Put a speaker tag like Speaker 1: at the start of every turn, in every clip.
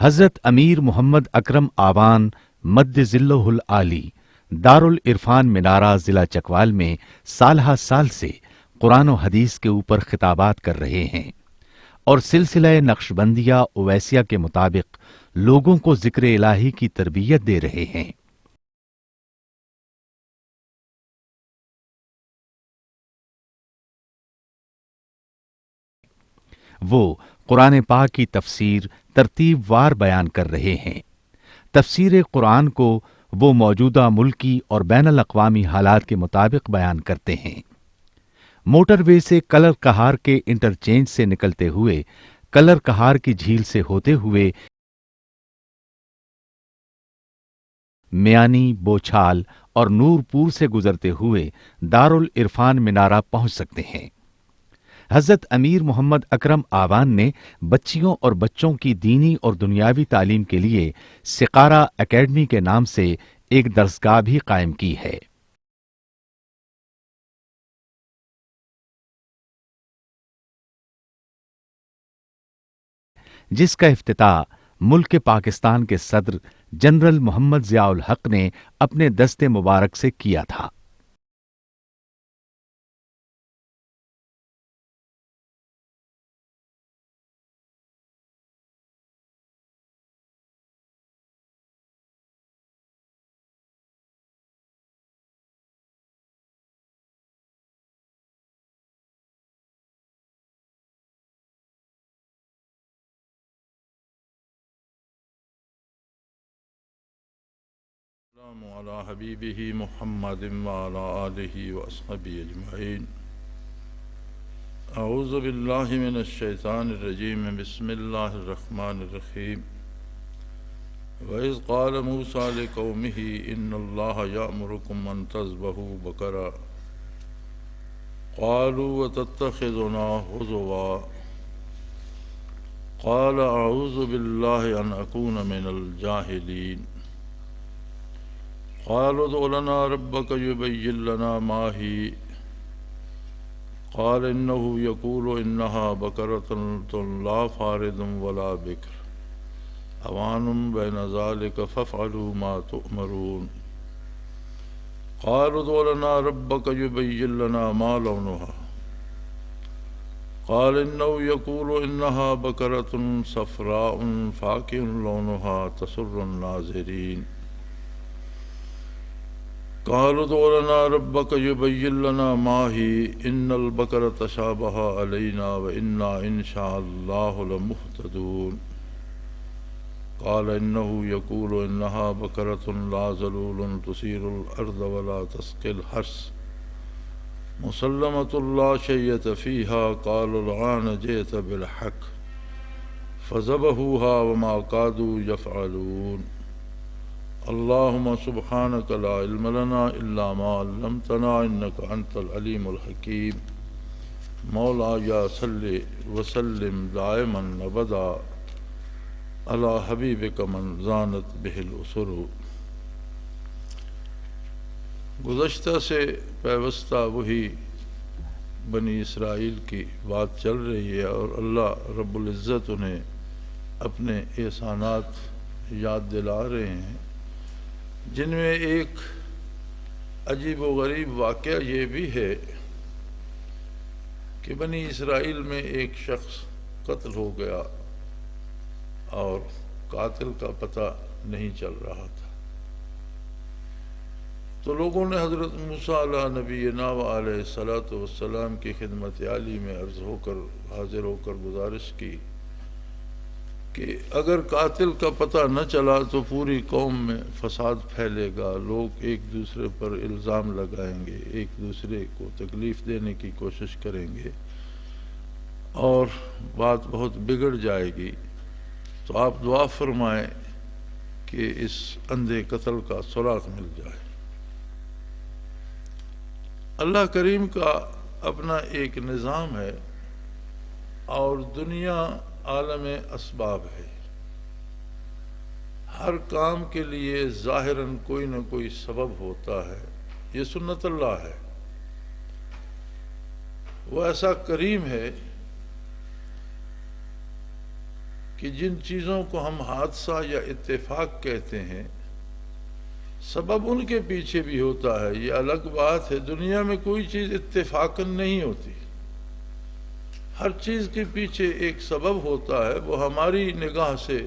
Speaker 1: حضرت امیر محمد اکرم آوان مد ذلہ العالی دارالعرفان منارہ ضلع چکوال میں سالہ سال سے قرآن و حدیث کے اوپر خطابات کر رہے ہیں اور سلسلہ نقشبندیہ اویسیہ کے مطابق لوگوں کو ذکر الہی کی تربیت دے رہے ہیں۔ وہ قرآن پاک کی تفسیر ترتیب وار بیان کر رہے ہیں۔ تفسیر قرآن کو وہ موجودہ ملکی اور بین الاقوامی حالات کے مطابق بیان کرتے ہیں۔ موٹر وے سے کلر کہار کے انٹرچینج سے نکلتے ہوئے کلر کہار کی جھیل سے ہوتے ہوئے میانی، بوچھال اور نورپور سے گزرتے ہوئے دارالعرفان منارہ پہنچ سکتے ہیں۔ حضرت امیر محمد اکرم آوان نے بچیوں اور بچوں کی دینی اور دنیاوی تعلیم کے لیے سقارہ اکیڈمی کے نام سے ایک درسگاہ بھی قائم کی ہے۔ جس کا افتتاح ملک پاکستان کے صدر جنرل محمد ضیاء الحق نے اپنے دست مبارک سے کیا تھا۔
Speaker 2: السلام علی حبیبہ محمد وعلی آلہ وصحبہ اجمعین۔ اعوذ باللہ من الشیطان الرجیم، بسم اللہ الرحمن الرحیم۔ وَإِذْ قَالَ مُوسَىٰ لِقَوْمِهِ إِنَّ اللَّهَ يَأْمُرُكُمْ أَن تَذْبَحُوا بَقَرَةً قَالُوا وَتَتَّخِذُنَا هُزُوًا قَالَ أَعُوذُ بِاللَّهِ أَنْ أَكُونَ مِنَ الْجَاهِلِينَ۔ قالوا ادع لنا ربك يبين لنا ما هي قال إنه يقول إنها بقرة لا فارض ولا بكر أوان بين ذلك فافعلوا ما تؤمرون۔ قالوا ادع لنا ربك يبين لنا ما لونها قال إنه يقول إنها بقرة صفراء فاقع لونها تسر الناظرين۔ قالوا ادع لنا ربك يبين لنا ما هي إن البقرة تشابه علينا وإنا إن شاء الله لمهتدون۔ قال إنه يقول إنها بقرة لا ذلول تثير الأرض ولا تسقي الحرث مسلمة لا شية فيها قالوا الآن جئت بالحق فذبحوها وما كادوا يفعلون۔ اللهم سبحانك لا علم لنا إلا ما علمتنا إنك أنت العليم الحكيم۔ مولاي صل وسلم دائما أبدا على حبيبك من زانت به الأسر۔ گزشتہ سے پیوستہ وہی بنی اسرائیل کی بات چل رہی ہے اور اللہ رب العزت انہیں اپنے احسانات یاد دلا رہے ہیں، جن میں ایک عجیب و غریب واقعہ یہ بھی ہے کہ بنی اسرائیل میں ایک شخص قتل ہو گیا اور قاتل کا پتہ نہیں چل رہا تھا، تو لوگوں نے حضرت موسیٰ علیہ نبینا و علیہ الصلاۃ والسلام کی خدمت عالی میں حاضر ہو کر گزارش کی کہ اگر قاتل کا پتہ نہ چلا تو پوری قوم میں فساد پھیلے گا، لوگ ایک دوسرے پر الزام لگائیں گے، ایک دوسرے کو تکلیف دینے کی کوشش کریں گے اور بات بہت بگڑ جائے گی، تو آپ دعا فرمائیں کہ اس اندھے قتل کا سراغ مل جائے۔ اللہ کریم کا اپنا ایک نظام ہے اور دنیا عالم اسباب ہے، ہر کام کے لیے ظاہراً کوئی نہ کوئی سبب ہوتا ہے، یہ سنت اللہ ہے۔ وہ ایسا کریم ہے کہ جن چیزوں کو ہم حادثہ یا اتفاق کہتے ہیں سبب ان کے پیچھے بھی ہوتا ہے، یہ الگ بات ہے۔ دنیا میں کوئی چیز اتفاقاً نہیں ہوتی، ہر چیز کے پیچھے ایک سبب ہوتا ہے، وہ ہماری نگاہ سے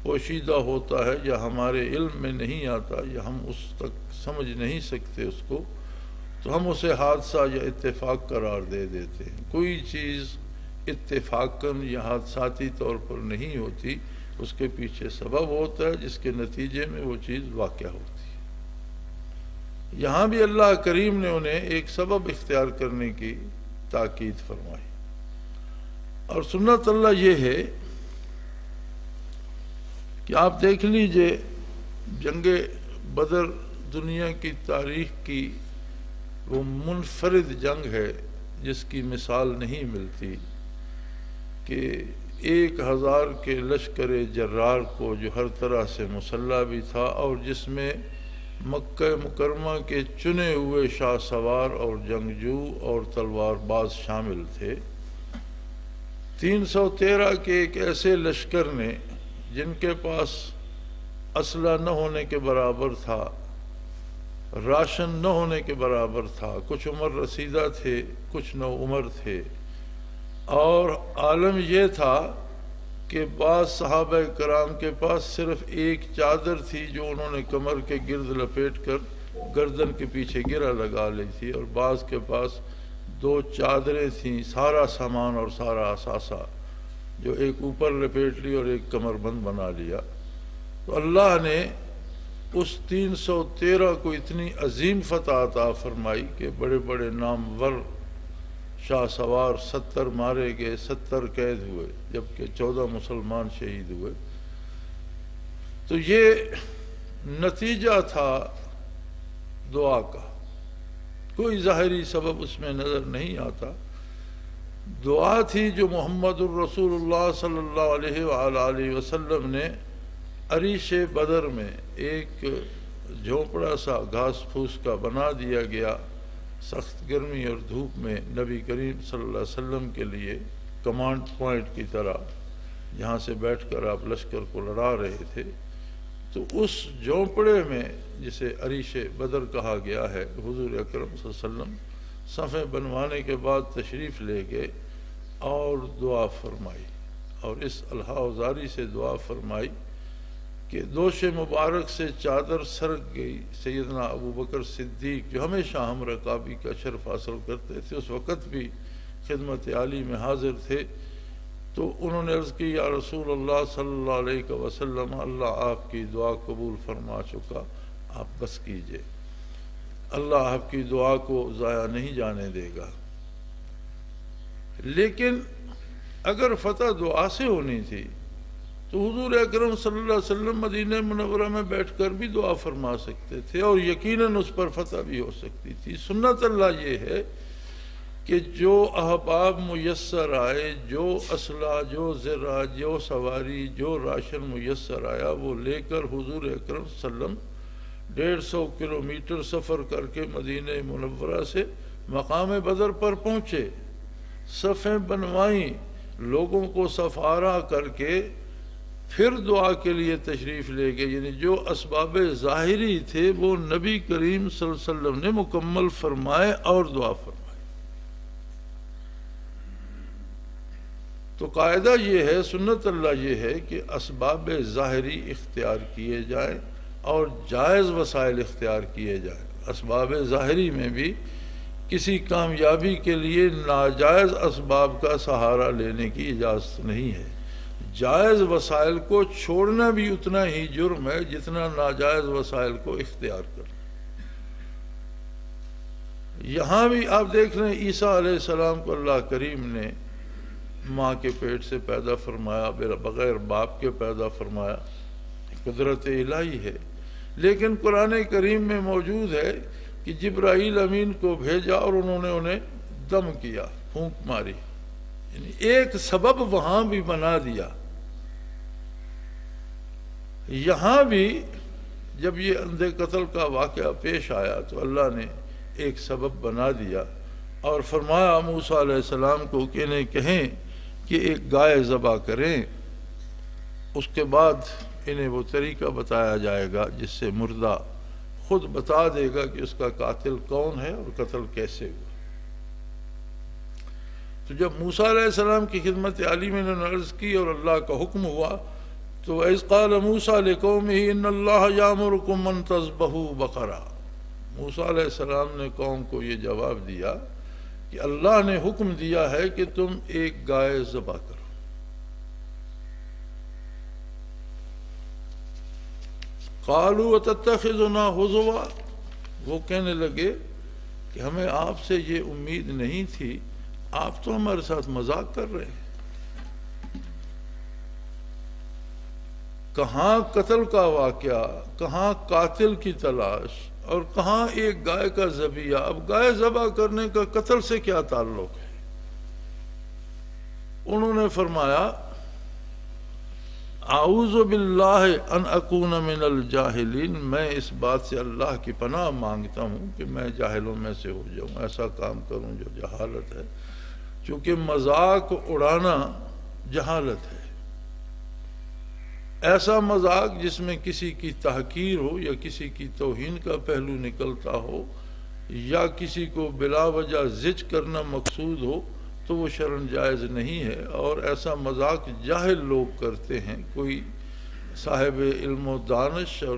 Speaker 2: پوشیدہ ہوتا ہے یا ہمارے علم میں نہیں آتا یا ہم اس تک سمجھ نہیں سکتے اس کو، تو ہم اسے حادثہ یا اتفاق قرار دے دیتے ہیں۔ کوئی چیز اتفاقاً یا حادثاتی طور پر نہیں ہوتی، اس کے پیچھے سبب ہوتا ہے جس کے نتیجے میں وہ چیز واقع ہوتی ہے۔ یہاں بھی اللہ کریم نے انہیں ایک سبب اختیار کرنے کی تاکید فرمائی، اور سنت اللہ یہ ہے کہ آپ دیکھ لیجئے جنگ بدر دنیا کی تاریخ کی وہ منفرد جنگ ہے جس کی مثال نہیں ملتی، کہ 1000 کے لشکر جرار کو جو ہر طرح سے مسلح بھی تھا اور جس میں مکہ مکرمہ کے چنے ہوئے شاہ سوار اور جنگجو اور تلوار باز شامل تھے، 313 کے ایک ایسے لشکر نے جن کے پاس اسلحہ نہ ہونے کے برابر تھا، راشن نہ ہونے کے برابر تھا، کچھ عمر رسیدہ تھے کچھ نو عمر تھے، اور عالم یہ تھا کہ بعض صحابہ کرام کے پاس صرف ایک چادر تھی جو انہوں نے کمر کے گرد لپیٹ کر گردن کے پیچھے گرہ لگا لی تھی، اور بعض کے پاس 2 چادریں تھیں، سارا سامان اور سارا اثاثہ جو ایک اوپر لپیٹ لی اور ایک کمر بند بنا لیا۔ تو اللہ نے اس 313 کو اتنی عظیم فتح عطا فرمائی کہ بڑے بڑے نامور شاہ سوار 70 مارے گئے، 70 قید ہوئے، جبکہ 14 مسلمان شہید ہوئے۔ تو یہ نتیجہ تھا دعا کا، کوئی ظاہری سبب اس میں نظر نہیں آتا، دعا تھی جو محمد الرسول اللہ صلی اللہ علیہ وآلہ وسلم نے عریش بدر میں ایک جھونپڑا سا گھاس پھوس کا بنا دیا گیا، سخت گرمی اور دھوپ میں نبی کریم صلی اللہ علیہ وسلم کے لیے کمانڈ پوائنٹ کی طرح، جہاں سے بیٹھ کر آپ لشکر کو لڑا رہے تھے۔ تو اس جھونپڑے میں جسے عریش بدر کہا گیا ہے، حضور اکرم صلی اللہ علیہ وسلم صفیں بنوانے کے بعد تشریف لے گئے اور دعا فرمائی، اور اس الہاوزاری سے دعا فرمائی کہ دوش مبارک سے چادر سرک گئی۔ سیدنا ابو بکر صدیق جو ہمیشہ ہم رکابی کا شرف حاصل کرتے تھے، اس وقت بھی خدمت عالی میں حاضر تھے، تو انہوں نے عرض کی، یا رسول اللہ صلی اللہ علیہ وسلم، اللہ آپ کی دعا قبول فرما چکا، آپ بس کیجئے، اللہ آپ کی دعا کو ضائع نہیں جانے دے گا۔ لیکن اگر فتح دعا سے ہونی تھی تو حضور اکرم صلی اللہ علیہ وسلم مدینہ منورہ میں بیٹھ کر بھی دعا فرما سکتے تھے، اور یقیناً اس پر فتح بھی ہو سکتی تھی۔ سنت اللہ یہ ہے کہ جو احباب میسر آئے، جو اسلحہ، جو زرہ، جو سواری، جو راشن میسر آیا، وہ لے کر حضور اکرم صلی اللہ علیہ وسلم 150 کلومیٹر سفر کر کے مدینہ منورہ سے مقام بدر پر پہنچے، صفیں بنوائیں، لوگوں کو صف آرا کر کے پھر دعا کے لیے تشریف لے گئے، یعنی جو اسباب ظاہری تھے وہ نبی کریم صلی اللہ علیہ وسلم نے مکمل فرمائے اور دعا فرمائے۔ تو قاعدہ یہ ہے، سنت اللہ یہ ہے کہ اسباب ظاہری اختیار کیے جائیں اور جائز وسائل اختیار کیے جائیں۔ اسباب ظاہری میں بھی کسی کامیابی کے لیے ناجائز اسباب کا سہارا لینے کی اجازت نہیں ہے، جائز وسائل کو چھوڑنا بھی اتنا ہی جرم ہے جتنا ناجائز وسائل کو اختیار کرنا۔ یہاں بھی آپ دیکھ رہے ہیں عیسیٰ علیہ السلام کو اللہ کریم نے ماں کے پیٹ سے پیدا فرمایا، بغیر باپ کے پیدا فرمایا، قدرت الہی ہے۔ لیکن قرآن کریم میں موجود ہے کہ جبرائیل امین کو بھیجا اور انہوں نے انہیں دم کیا، پھونک ماری، یعنی ایک سبب وہاں بھی بنا دیا۔ یہاں بھی جب یہ اندھے قتل کا واقعہ پیش آیا تو اللہ نے ایک سبب بنا دیا اور فرمایا موسیٰ علیہ السلام کو کہ انہیں کہیں کہ ایک گائے ذبح کریں اس کے بعد انہیں وہ طریقہ بتایا جائے گا جس سے مردہ خود بتا دے گا کہ اس کا قاتل کون ہے اور قتل کیسے ہوا۔ تو جب موسیٰ علیہ السلام کی خدمت عالی میں انہوں نے عرض کی اور اللہ کا حکم ہوا تو وَإِذْ قَالَ مُوسَىٰ لِقَوْمِهِ إِنَّ اللَّهَ يَأْمُرُكُمْ أَن تَذْبَحُوا بَقَرَةً، موسیٰ علیہ السلام نے قوم کو یہ جواب دیا کہ اللہ نے حکم دیا ہے کہ تم ایک گائے ذبح کرو۔ قَالُوا وَتَتَّخِذُنَا هُزُوًا، وہ کہنے لگے کہ ہمیں آپ سے یہ امید نہیں تھی، آپ تو ہمارے ساتھ مذاق کر رہے ہیں۔ کہاں قتل کا واقعہ، کہاں قاتل کی تلاش، اور کہاں ایک گائے کا ذبیحہ۔ اب گائے ذبح کرنے کا قتل سے کیا تعلق ہے؟ انہوں نے فرمایا اعوذ باللہ ان اکون من الجاہلین، میں اس بات سے اللہ کی پناہ مانگتا ہوں کہ میں جاہلوں میں سے ہو جاؤں، ایسا کام کروں جو جہالت ہے، چونکہ مذاق اڑانا جہالت ہے۔ ایسا مذاق جس میں کسی کی تحقیر ہو یا کسی کی توہین کا پہلو نکلتا ہو یا کسی کو بلا وجہ زج کرنا مقصود ہو تو وہ شرعاً جائز نہیں ہے، اور ایسا مذاق جاہل لوگ کرتے ہیں، کوئی صاحب علم و دانش اور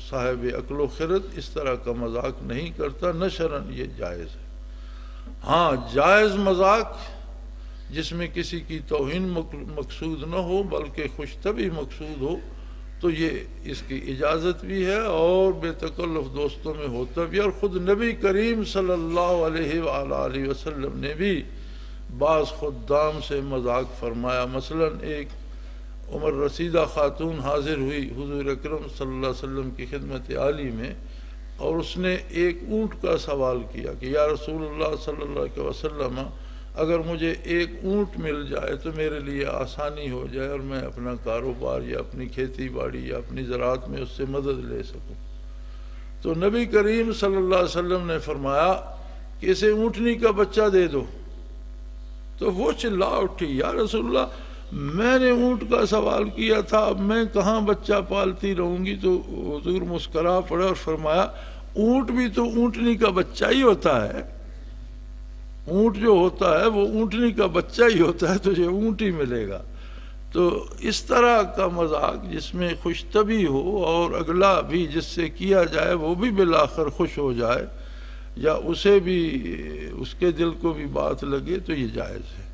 Speaker 2: صاحب عقل و خرد اس طرح کا مذاق نہیں کرتا، نہ شرعاً یہ جائز ہے۔ ہاں جائز مذاق جس میں کسی کی توہین مقصود نہ ہو بلکہ خوش طبعی مقصود ہو تو یہ اس کی اجازت بھی ہے اور بے تکلف دوستوں میں ہوتا بھی ہے، اور خود نبی کریم صلی اللہ علیہ وآلہ وسلم نے بھی بعض خدام سے مذاق فرمایا۔ مثلا ایک عمر رسیدہ خاتون حاضر ہوئی حضور اکرم صلی اللہ علیہ وسلم کی خدمت عالی میں، اور اس نے ایک اونٹ کا سوال کیا کہ یا رسول اللہ صلی اللہ علیہ وسلم، اگر مجھے ایک اونٹ مل جائے تو میرے لیے آسانی ہو جائے اور میں اپنا کاروبار یا اپنی کھیتی باڑی یا اپنی زراعت میں اس سے مدد لے سکوں۔ تو نبی کریم صلی اللہ علیہ وسلم نے فرمایا کہ اسے اونٹنی کا بچہ دے دو۔ تو وہ چلا اٹھی، یا رسول اللہ میں نے اونٹ کا سوال کیا تھا، اب میں کہاں بچہ پالتی رہوں گی؟ تو حضور مسکرا پڑے اور فرمایا اونٹ بھی تو اونٹنی کا بچہ ہی ہوتا ہے، اونٹ جو ہوتا ہے وہ اونٹنی کا بچہ ہی ہوتا ہے، تجھے اونٹ ہی ملے گا۔ تو اس طرح کا مذاق جس میں خوش طبعی ہو اور اگلا بھی جس سے کیا جائے وہ بھی بالآخر خوش ہو جائے یا اسے بھی اس کے دل کو بھی بات لگے تو یہ جائز ہے۔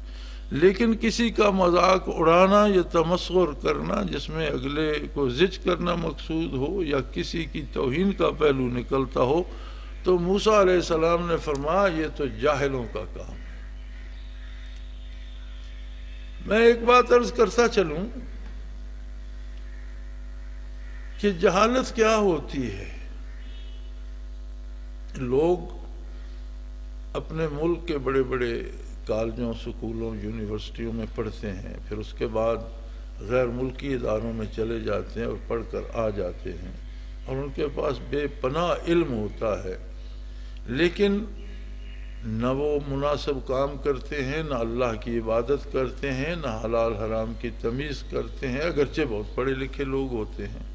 Speaker 2: لیکن کسی کا مذاق اڑانا یا تمسخر کرنا جس میں اگلے کو زج کرنا مقصود ہو یا کسی کی توہین کا پہلو نکلتا ہو تو موسیٰ علیہ السلام نے فرمایا یہ تو جاہلوں کا کام ہے۔ میں ایک بات عرض کرتا چلوں کہ جہالت کیا ہوتی ہے۔ لوگ اپنے ملک کے بڑے بڑے کالجوں، سکولوں، یونیورسٹیوں میں پڑھتے ہیں، پھر اس کے بعد غیر ملکی اداروں میں چلے جاتے ہیں اور پڑھ کر آ جاتے ہیں، اور ان کے پاس بے پناہ علم ہوتا ہے، لیکن نہ وہ مناسب کام کرتے ہیں، نہ اللہ کی عبادت کرتے ہیں، نہ حلال حرام کی تمیز کرتے ہیں، اگرچہ بہت پڑھے لکھے لوگ ہوتے ہیں۔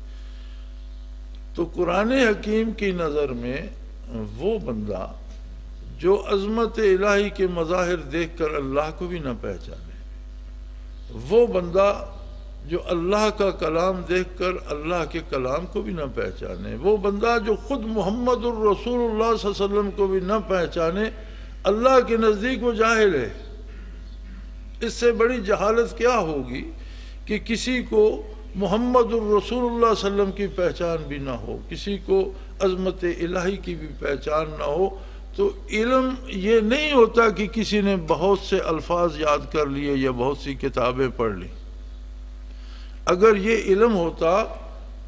Speaker 2: تو قرآن حکیم کی نظر میں وہ بندہ جو عظمت الہی کے مظاہر دیکھ کر اللہ کو بھی نہ پہچانے، وہ بندہ جو اللہ کا کلام دیکھ کر اللہ کے کلام کو بھی نہ پہچانے، وہ بندہ جو خود محمد الرسول اللہ صلی اللہ علیہ وسلم کو بھی نہ پہچانے، اللہ کے نزدیک وہ جاہل ہے۔ اس سے بڑی جہالت کیا ہوگی کہ کسی کو محمد الرسول اللہ صلی اللہ علیہ وسلم کی پہچان بھی نہ ہو، کسی کو عظمت الہی کی بھی پہچان نہ ہو۔ تو علم یہ نہیں ہوتا کہ کسی نے بہت سے الفاظ یاد کر لیے یا بہت سی کتابیں پڑھ لی۔ اگر یہ علم ہوتا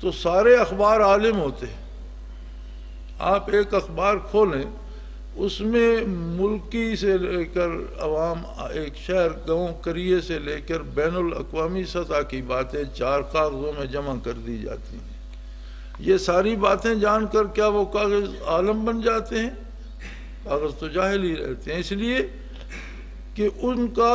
Speaker 2: تو سارے اخبار عالم ہوتے۔ آپ ایک اخبار کھولیں، اس میں ملکی سے لے کر عوام، ایک شہر، گاؤں، قریے سے لے کر بین الاقوامی سطح کی باتیں 4 کاغذوں میں جمع کر دی جاتی ہیں۔ یہ ساری باتیں جان کر کیا وہ کاغذ عالم بن جاتے ہیں؟ کاغذ تو جاہل ہی رہتے ہیں، اس لیے کہ ان کا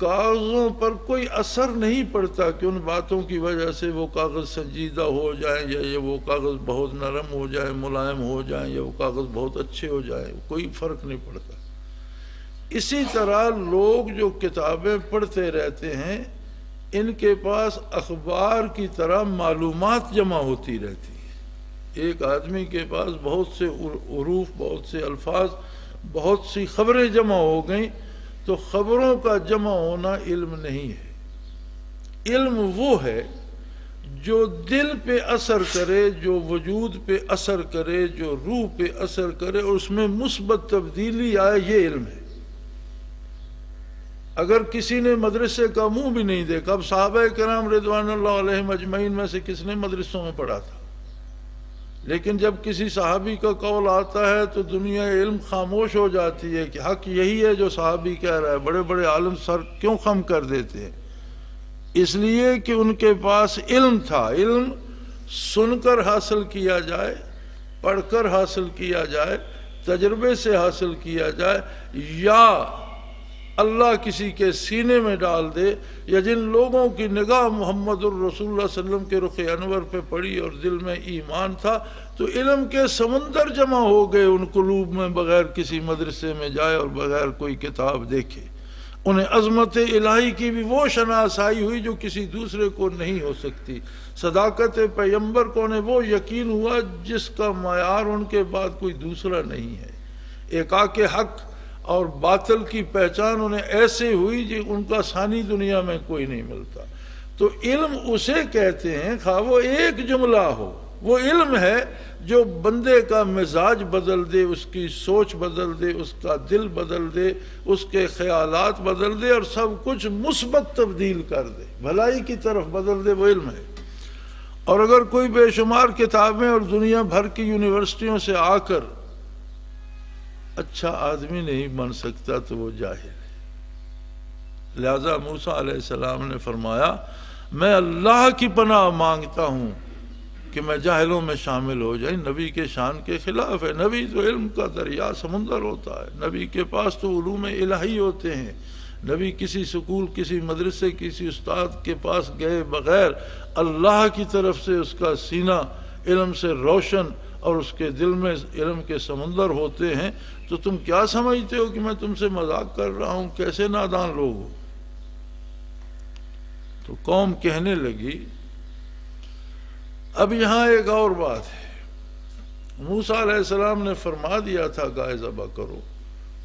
Speaker 2: کاغذوں پر کوئی اثر نہیں پڑتا کہ ان باتوں کی وجہ سے وہ کاغذ سنجیدہ ہو جائیں یا یہ وہ کاغذ بہت نرم ہو جائیں، ملائم ہو جائیں، یا وہ کاغذ بہت اچھے ہو جائیں، کوئی فرق نہیں پڑتا۔ اسی طرح لوگ جو کتابیں پڑھتے رہتے ہیں ان کے پاس اخبار کی طرح معلومات جمع ہوتی رہتی ہے۔ ایک آدمی کے پاس بہت سے حروف، بہت سے الفاظ، بہت سی خبریں جمع ہو گئیں، تو خبروں کا جمع ہونا علم نہیں ہے۔ علم وہ ہے جو دل پہ اثر کرے، جو وجود پہ اثر کرے، جو روح پہ اثر کرے اور اس میں مثبت تبدیلی آئے، یہ علم ہے۔ اگر کسی نے مدرسے کا منہ بھی نہیں دیکھا، اب صحابہ کرام رضوان اللہ علیہم اجمعین میں سے کس نے مدرسوں میں پڑھا تھا؟ لیکن جب کسی صحابی کا قول آتا ہے تو دنیا علم خاموش ہو جاتی ہے کہ حق یہی ہے جو صحابی کہہ رہا ہے۔ بڑے بڑے عالم سر کیوں خم کر دیتے ہیں؟ اس لیے کہ ان کے پاس علم تھا۔ علم سن کر حاصل کیا جائے، پڑھ کر حاصل کیا جائے، تجربے سے حاصل کیا جائے، یا اللہ کسی کے سینے میں ڈال دے، یا جن لوگوں کی نگاہ محمد الرسول اللہ صلی اللہ علیہ وسلم کے رخ انور پہ پڑی اور دل میں ایمان تھا، تو علم کے سمندر جمع ہو گئے ان قلوب میں، بغیر کسی مدرسے میں جائے اور بغیر کوئی کتاب دیکھے۔ انہیں عظمت الہی کی بھی وہ شناسائی ہوئی جو کسی دوسرے کو نہیں ہو سکتی۔ صداقت پیغمبر کو انہیں وہ یقین ہوا جس کا معیار ان کے بعد کوئی دوسرا نہیں ہے۔ ایقاق حق اور باطل کی پہچان انہیں ایسے ہوئی کہ ان کا ثانی دنیا میں کوئی نہیں ملتا۔ تو علم اسے کہتے ہیں، خواہ وہ ایک جملہ ہو، وہ علم ہے جو بندے کا مزاج بدل دے، اس کی سوچ بدل دے، اس کا دل بدل دے، اس کے خیالات بدل دے اور سب کچھ مثبت تبدیل کر دے، بھلائی کی طرف بدل دے، وہ علم ہے۔ اور اگر کوئی بے شمار کتابیں اور دنیا بھر کی یونیورسٹیوں سے آ کر اچھا آدمی نہیں بن سکتا تو وہ جاہل ہے۔ لہذا موسیٰ علیہ السلام نے فرمایا میں اللہ کی پناہ مانگتا ہوں کہ میں جاہلوں میں شامل ہو جائیں۔ نبی کے شان کے خلاف ہے۔ نبی تو علم کا دریا سمندر ہوتا ہے، نبی کے پاس تو علوم الہی ہوتے ہیں۔ نبی کسی سکول، کسی مدرسے، کسی استاد کے پاس گئے بغیر اللہ کی طرف سے اس کا سینہ علم سے روشن اور اس کے دل میں علم کے سمندر ہوتے ہیں۔ تو تم کیا سمجھتے ہو کہ میں تم سے مذاق کر رہا ہوں؟ کیسے نادان لوگ ہو؟ تو قوم کہنے لگی۔ اب یہاں ایک اور بات ہے، موسیٰ علیہ السلام نے فرما دیا تھا گائے ذبح کرو،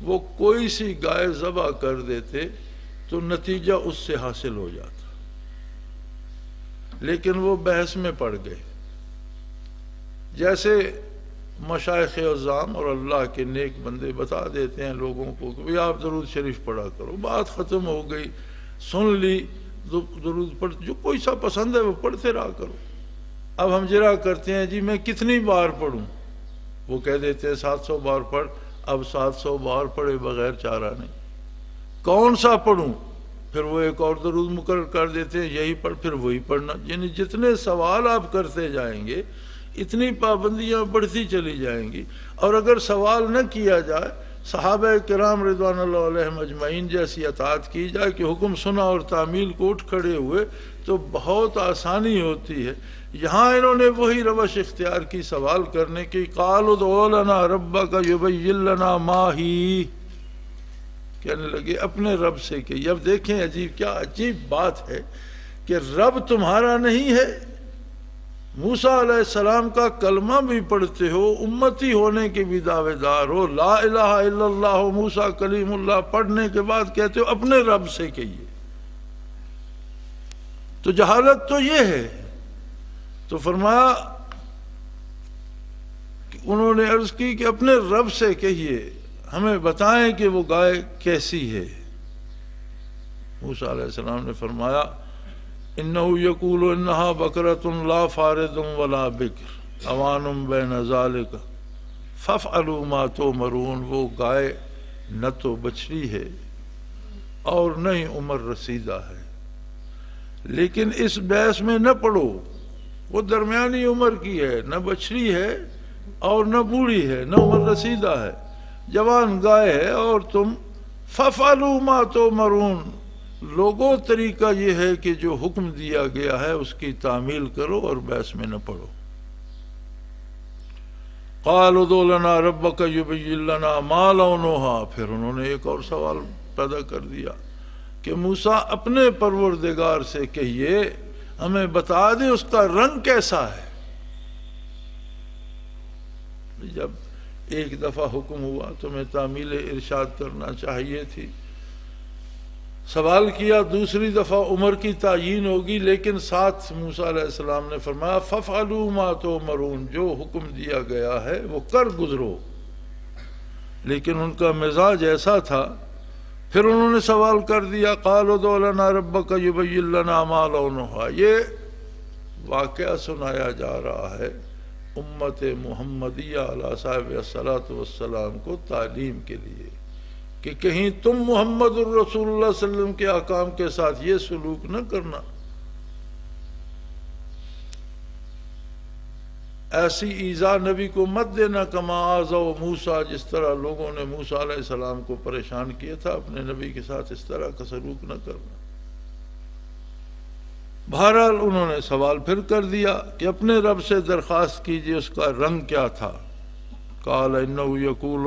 Speaker 2: وہ کوئی سی گائے ذبح کر دیتے تو نتیجہ اس سے حاصل ہو جاتا، لیکن وہ بحث میں پڑ گئے۔ جیسے مشائخ اعظام اور اللہ کے نیک بندے بتا دیتے ہیں لوگوں کو کہ آپ درود شریف پڑھا کرو، بات ختم ہو گئی، سن لی، درود پڑھ، جو کوئی سا پسند ہے وہ پڑھتے رہا کرو۔ اب ہم جرا کرتے ہیں جی میں کتنی بار پڑھوں؟ وہ کہہ دیتے ہیں 700 بار پڑھ۔ اب 700 بار پڑھے بغیر چارہ نہیں، کون سا پڑھوں؟ پھر وہ ایک اور درود مقرر کر دیتے ہیں، یہی پڑھ، پھر وہی پڑھنا۔ یعنی جتنے سوال آپ کرتے جائیں گے اتنی پابندیاں بڑھتی چلی جائیں گی۔ اور اگر سوال نہ کیا جائے، صحابہ کرام رضوان اللہ علیہم اجمعین جیسی اطاعت کی جائے کہ حکم سنا اور تعمیل کو اٹھ کھڑے ہوئے، تو بہت آسانی ہوتی ہے۔ یہاں انہوں نے وہی روش اختیار کی سوال کرنے کی، قالوا ادع لنا ربک یبین لنا ما ہی، کہنے لگے اپنے رب سے کہ اب دیکھیں عجیب، کیا عجیب بات ہے کہ رب تمہارا نہیں ہے؟ موسیٰ علیہ السلام کا کلمہ بھی پڑھتے ہو، امتی ہونے کے بھی دعوے دار ہو، لا الہ الا اللہ موسیٰ کلیم اللہ پڑھنے کے بعد کہتے ہو اپنے رب سے کہیے، تو جہالت تو یہ ہے۔ تو فرمایا کہ انہوں نے عرض کی کہ اپنے رب سے کہیے، ہمیں بتائیں کہ وہ گائے کیسی ہے۔ موسیٰ علیہ السلام نے فرمایا انہو یقول انہا بکرۃ لا فارض ولا بکر اوان بین ذالک فافعلوا ما تؤمرون، وہ گائے نہ تو بچڑی ہے اور نہ ہی عمر رسیدہ ہے، لیکن اس بحث میں نہ پڑو، وہ درمیانی عمر کی ہے، نہ بچڑی ہے اور نہ بوڑھی ہے، نہ عمر رسیدہ ہے، جوان گائے ہے، اور تم فافعلوا ما تؤمرون لوگوں طریقہ یہ ہے کہ جو حکم دیا گیا ہے اس کی تعمیل کرو اور بحث میں نہ پڑو۔ قالوا ادع لنا ربک یبین لنا ما لونھا، پھر انہوں نے ایک اور سوال پیدا کر دیا کہ موسیٰ اپنے پروردگار سے کہیے ہمیں بتا دے اس کا رنگ کیسا ہے۔ جب ایک دفعہ حکم ہوا تمہیں تعمیل ارشاد کرنا چاہیے تھی، سوال کیا دوسری دفعہ عمر کی تعیین ہوگی، لیکن ساتھ موسیٰ علیہ السلام نے فرمایا فَافْعَلُوا مَا تُؤْمَرُونَ، جو حکم دیا گیا ہے وہ کر گزرو۔ لیکن ان کا مزاج ایسا تھا، پھر انہوں نے سوال کر دیا قَالُوا ادْعُ لَنَا رَبَّكَ يُبَيِّن لَنَا مَا لَوْنُهَا۔ یہ واقعہ سنایا جا رہا ہے امت محمدیہ علیہ صاحب الصلاۃ والسلام کو تعلیم کے لیے کہ کہیں تم محمد الرسول اللہ صلی اللہ علیہ وسلم کے احکام کے ساتھ یہ سلوک نہ کرنا، ایسی ایذا نبی کو مت دینا کما آذوا موسیٰ، جس طرح لوگوں نے موسیٰ علیہ السلام کو پریشان کیا تھا، اپنے نبی کے ساتھ اس طرح کا سلوک نہ کرنا۔ بہرحال انہوں نے سوال پھر کر دیا کہ اپنے رب سے درخواست کیجئے اس کا رنگ کیا تھا۔ قال انه یقول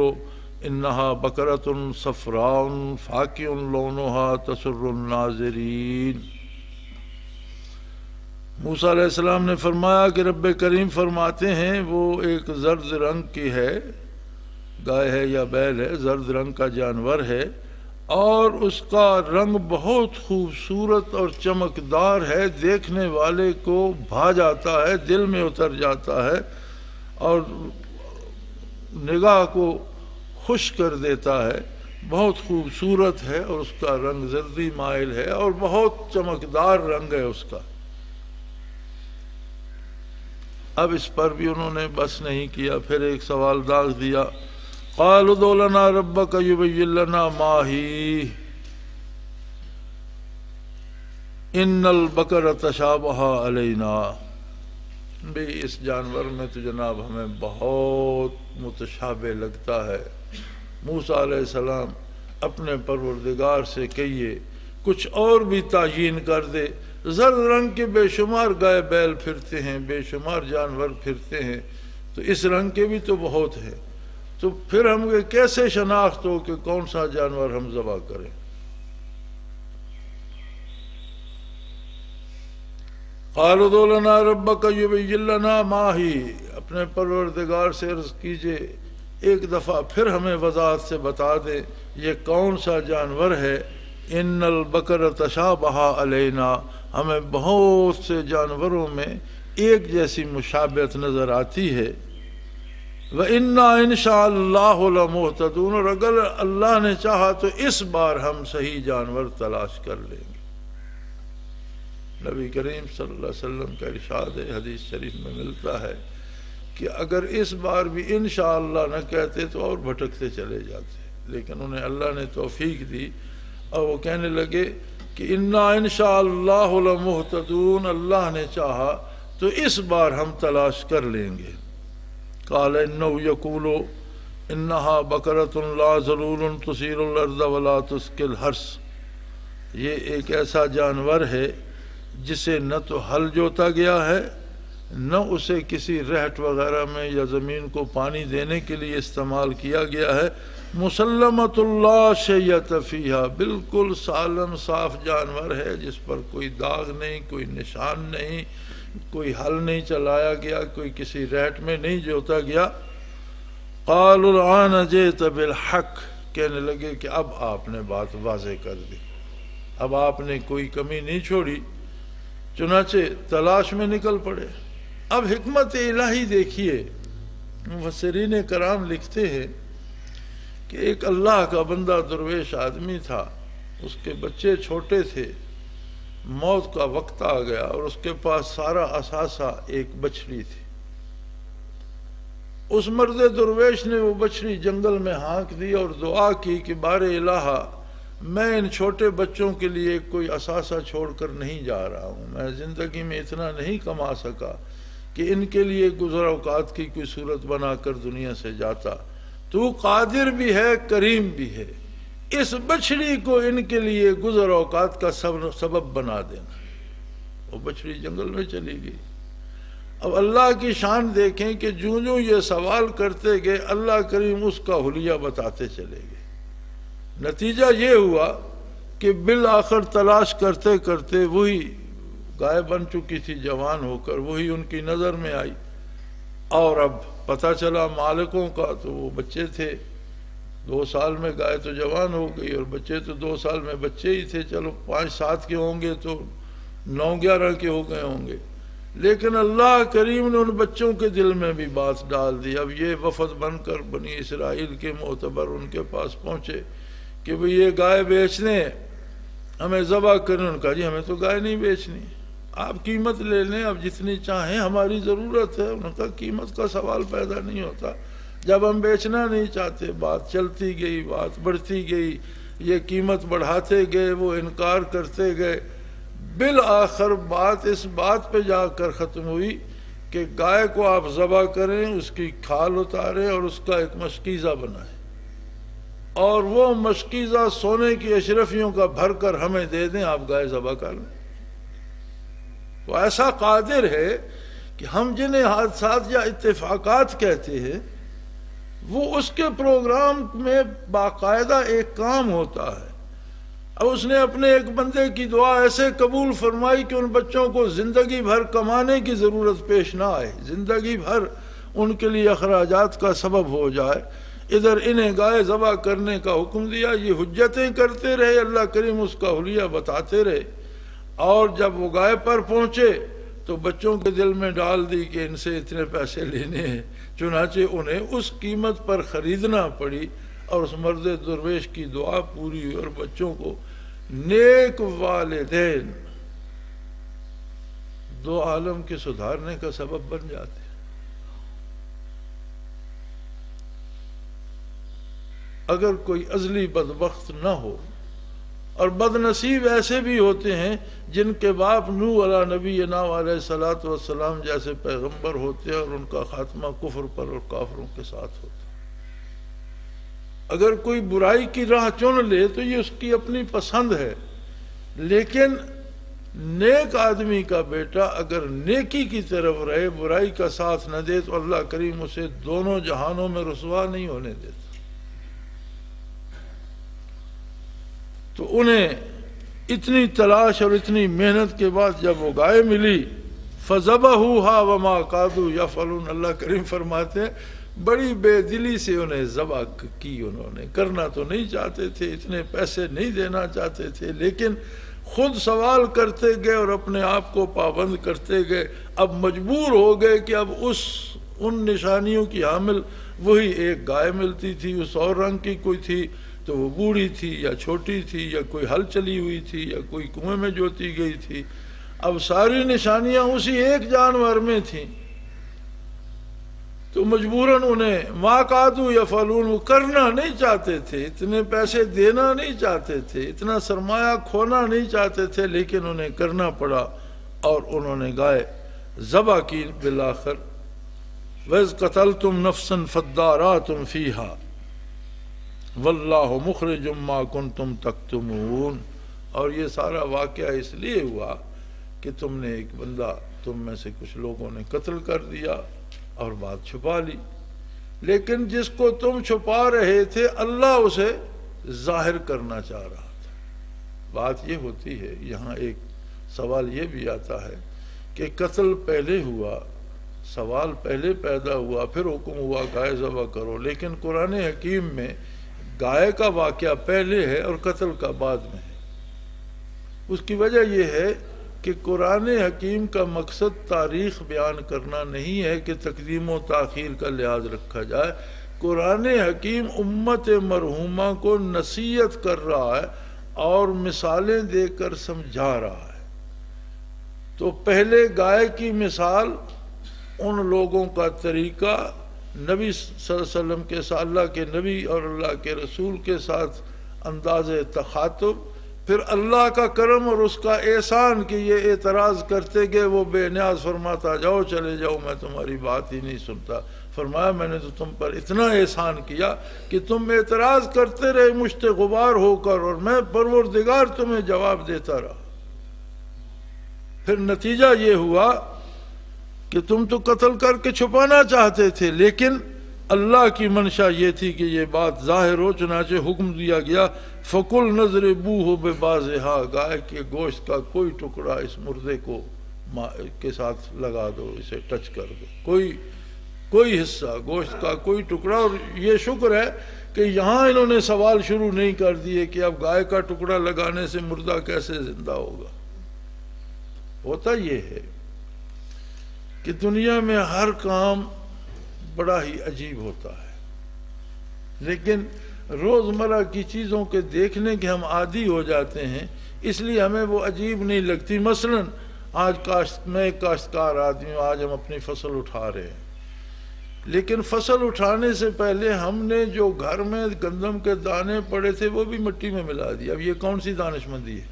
Speaker 2: انہا بقرۃ صفراء فاقع لونھا تسر الناظرین۔ موسیٰ علیہ السلام نے فرمایا کہ رب کریم فرماتے ہیں وہ ایک زرد رنگ کی ہے، گائے ہے یا بیل ہے، زرد رنگ کا جانور ہے، اور اس کا رنگ بہت خوبصورت اور چمکدار ہے، دیکھنے والے کو بھا جاتا ہے، دل میں اتر جاتا ہے اور نگاہ کو خوش کر دیتا ہے، بہت خوبصورت ہے اور اس کا رنگ زردی مائل ہے اور بہت چمکدار رنگ ہے اس کا۔ اب اس پر بھی انہوں نے بس نہیں کیا، پھر ایک سوال داغ دیا قالوا ادع لنا ربک یبین لنا ما ہی ان البقر تشابہ علینا۔ بھی اس جانور میں تو جناب ہمیں بہت متشابہ لگتا ہے۔ موسیٰ علیہ السلام اپنے پروردگار سے کہیے کچھ اور بھی تعیین کر دے، زرد رنگ کے بے شمار گائے بیل پھرتے ہیں، بے شمار جانور پھرتے ہیں، تو اس رنگ کے بھی تو بہت ہیں، تو پھر ہم کیسے شناخت ہو کہ کون سا جانور ہم ذبح کریں؟ قالوا ادع لنا ربک یبین لنا ما ہی، اپنے پروردگار سے عرض کیجئے ایک دفعہ پھر ہمیں وضاحت سے بتا دیں یہ کون سا جانور ہے۔ ان البقر تشابہ علینا، ہمیں بہت سے جانوروں میں ایک جیسی مشابہت نظر آتی ہے۔ وَإِنَّا إِنْ شَاءَ اللَّهُ لَمُهْتَدُونَ، اور اگر اللہ نے چاہا تو اس بار ہم صحیح جانور تلاش کر لیں گے۔ نبی کریم صلی اللہ علیہ وسلم کا ارشاد ہے، حدیث شریف میں ملتا ہے کہ اگر اس بار بھی انشاءاللہ نہ کہتے تو اور بھٹکتے چلے جاتے، لیکن انہیں اللہ نے توفیق دی اور وہ کہنے لگے کہ انا انشاءاللہ لمہتدون، اللہ نے چاہا تو اس بار ہم تلاش کر لیں گے۔ قال انہ یقول انہا بقرۃ لا ذلول تثیر الارض ولا تسقی الحرث، یہ ایک ایسا جانور ہے جسے نہ تو ہل جوتا گیا ہے، نہ اسے کسی رہٹ وغیرہ میں یا زمین کو پانی دینے کے لیے استعمال کیا گیا ہے۔ مسلمۃ لا شیۃ فیہا، بالکل سالم صاف جانور ہے جس پر کوئی داغ نہیں، کوئی نشان نہیں، کوئی ہل نہیں چلایا گیا، کوئی کسی رہٹ میں نہیں جوتا گیا۔ قالوا الآن جئت بالحق، کہنے لگے کہ اب آپ نے بات واضح کر دی، اب آپ نے کوئی کمی نہیں چھوڑی، چنانچہ تلاش میں نکل پڑے۔ اب حکمت الہی دیکھیے، مفسرین کرام لکھتے ہیں کہ ایک اللہ کا بندہ درویش آدمی تھا، اس کے بچے چھوٹے تھے، موت کا وقت آ گیا اور اس کے پاس سارا اثاثہ ایک بچڑی تھی۔ اس مرد درویش نے وہ بچڑی جنگل میں ہانک دی اور دعا کی کہ بار الہ، میں ان چھوٹے بچوں کے لیے کوئی اثاثہ چھوڑ کر نہیں جا رہا ہوں، میں زندگی میں اتنا نہیں کما سکا کہ ان کے لیے گزر اوقات کی کوئی صورت بنا کر دنیا سے جاتا، تو قادر بھی ہے کریم بھی ہے، اس بچڑی کو ان کے لیے گزر اوقات کا سبب بنا دینا۔ وہ بچڑی جنگل میں چلی گئی۔ اب اللہ کی شان دیکھیں کہ جوں جوں یہ سوال کرتے گئے اللہ کریم اس کا حلیہ بتاتے چلے گئے۔ نتیجہ یہ ہوا کہ بالآخر تلاش کرتے کرتے وہی گائے بن چکی تھی جوان ہو کر، وہی ان کی نظر میں آئی، اور اب پتہ چلا مالکوں کا تو وہ بچے تھے۔ 2 سال میں گائے تو جوان ہو گئی اور بچے تو 2 سال میں بچے ہی تھے، چلو 5-7 کے ہوں گے تو 9-11 کے ہو گئے ہوں گے، لیکن اللہ کریم نے ان بچوں کے دل میں بھی بات ڈال دی۔ اب یہ وفد بن کر بنی اسرائیل کے معتبر ان کے پاس پہنچے کہ بھئی یہ گائے بیچنے ہمیں ذبح کریں۔ ان کہا جی ہمیں تو گائے نہیں بیچنی، آپ قیمت لے لیں، اب جتنی چاہیں، ہماری ضرورت ہے۔ انہوں نے کہا قیمت کا سوال پیدا نہیں ہوتا، جب ہم بیچنا نہیں چاہتے۔ بات چلتی گئی، بات بڑھتی گئی، یہ قیمت بڑھاتے گئے، وہ انکار کرتے گئے۔ بالآخر بات اس بات پہ جا کر ختم ہوئی کہ گائے کو آپ ذبح کریں، اس کی کھال اتاریں اور اس کا ایک مشکیزہ بنائیں، اور وہ مشکیزہ سونے کی اشرفیوں کا بھر کر ہمیں دے دیں، آپ گائے ذبح کر لیں۔ وہ ایسا قادر ہے کہ ہم جنہیں حادثات یا اتفاقات کہتے ہیں، وہ اس کے پروگرام میں باقاعدہ ایک کام ہوتا ہے۔ اب اس نے اپنے ایک بندے کی دعا ایسے قبول فرمائی کہ ان بچوں کو زندگی بھر کمانے کی ضرورت پیش نہ آئے، زندگی بھر ان کے لیے اخراجات کا سبب ہو جائے۔ ادھر انہیں گائے ذبح کرنے کا حکم دیا، یہ حجتیں کرتے رہے، اللہ کریم اس کا حلیہ بتاتے رہے، اور جب وہ گائے پر پہنچے تو بچوں کے دل میں ڈال دی کہ ان سے اتنے پیسے لینے ہیں، چنانچہ انہیں اس قیمت پر خریدنا پڑی، اور اس مرد درویش کی دعا پوری ہوئی، اور بچوں کو نیک والدین 2 عالم کے سدھارنے کا سبب بن جاتے ہیں۔ اگر کوئی ازلی بدبخت نہ ہو، اور بد نصیب ایسے بھی ہوتے ہیں جن کے باپ نوح علیہ نبینا علیہ الصلوۃ والسلام جیسے پیغمبر ہوتے ہیں، اور ان کا خاتمہ کفر پر اور کافروں کے ساتھ ہوتا ہے۔ اگر کوئی برائی کی راہ چن لے تو یہ اس کی اپنی پسند ہے، لیکن نیک آدمی کا بیٹا اگر نیکی کی طرف رہے، برائی کا ساتھ نہ دے، تو اللہ کریم اسے دونوں جہانوں میں رسوا نہیں ہونے دیتا۔ تو انہیں اتنی تلاش اور اتنی محنت کے بعد جب وہ گائے ملی، فَذَبَحُوهَا وَمَا كَادُوا يَفْعَلُونَ، اللہ کریم فرماتے ہیں بڑی بے دلی سے انہیں ذبح کی۔ انہوں نے کرنا تو نہیں چاہتے تھے، اتنے پیسے نہیں دینا چاہتے تھے، لیکن خود سوال کرتے گئے اور اپنے آپ کو پابند کرتے گئے۔ اب مجبور ہو گئے کہ اب ان نشانیوں کی حامل وہی ایک گائے ملتی تھی، اس اور رنگ کی کوئی تھی تو وہ بوڑھی تھی یا چھوٹی تھی، یا کوئی ہل چلی ہوئی تھی، یا کوئی کنویں میں جوتی گئی تھی۔ اب ساری نشانیاں اسی ایک جانور میں تھیں، تو مجبوراً انہیں ما قادو یفعلون، وہ کرنا نہیں چاہتے تھے، اتنے پیسے دینا نہیں چاہتے تھے، اتنا سرمایہ کھونا نہیں چاہتے تھے، لیکن انہیں کرنا پڑا، اور انہوں نے گائے ذبح کی بالآخر۔ وَإِذْ قَتَلْتُمْ نَفْسًا فَادَّارَأْتُمْ فِيهَا وَاللَّهُ مُخْرِجٌ مَا كُنْتُمْ تَكْتُمُونَ۔ اور یہ سارا واقعہ اس لیے ہوا کہ تم نے ایک بندہ، تم میں سے کچھ لوگوں نے قتل کر دیا اور بات چھپا لی، لیکن جس کو تم چھپا رہے تھے اللہ اسے ظاہر کرنا چاہ رہا تھا۔ بات یہ ہوتی ہے، یہاں ایک سوال یہ بھی آتا ہے کہ قتل پہلے ہوا، سوال پہلے پیدا ہوا، پھر حکم ہوا گائے ذبح کرو، لیکن قرآن حکیم میں گائے کا واقعہ پہلے ہے اور قتل کا بعد میں ہے۔ اس کی وجہ یہ ہے کہ قرآن حکیم کا مقصد تاریخ بیان کرنا نہیں ہے کہ تقدیم و تاخیر کا لحاظ رکھا جائے۔ قرآن حکیم امت مرحومہ کو نصیحت کر رہا ہے اور مثالیں دے کر سمجھا رہا ہے۔ تو پہلے گائے کی مثال ان لوگوں کا طریقہ، نبی صلی اللہ علیہ وسلم کے ساتھ، اللہ کے نبی اور اللہ کے رسول کے ساتھ انداز تخاطب، پھر اللہ کا کرم اور اس کا احسان کہ یہ اعتراض کرتے گئے، وہ بے نیاز فرماتا جاؤ چلے جاؤ، میں تمہاری بات ہی نہیں سنتا۔ فرمایا میں نے تو تم پر اتنا احسان کیا کہ تم اعتراض کرتے رہے مشت غبار ہو کر، اور میں پروردگار تمہیں جواب دیتا رہا۔ پھر نتیجہ یہ ہوا کہ تم تو قتل کر کے چھپانا چاہتے تھے، لیکن اللہ کی منشا یہ تھی کہ یہ بات ظاہر ہو، چنانچہ حکم دیا گیا فَقُلْ نَضْرِبُوهُ بِبَعْضِهَا، گائے کے گوشت کا کوئی ٹکڑا اس مردے کو کے ساتھ لگا دو، اسے ٹچ کر دو، کوئی حصہ گوشت کا کوئی ٹکڑا۔ اور یہ شکر ہے کہ یہاں انہوں نے سوال شروع نہیں کر دیے کہ اب گائے کا ٹکڑا لگانے سے مردہ کیسے زندہ ہوگا۔ ہوتا یہ ہے کہ دنیا میں ہر کام بڑا ہی عجیب ہوتا ہے، لیکن روزمرہ کی چیزوں کے دیکھنے کے ہم عادی ہو جاتے ہیں، اس لیے ہمیں وہ عجیب نہیں لگتی۔ مثلا آج میں ایک کاشتکار آدمی ہوں، آج ہم اپنی فصل اٹھا رہے ہیں، لیکن فصل اٹھانے سے پہلے ہم نے جو گھر میں گندم کے دانے پڑے تھے وہ بھی مٹی میں ملا دیا۔ اب یہ کون سی دانش مندی ہے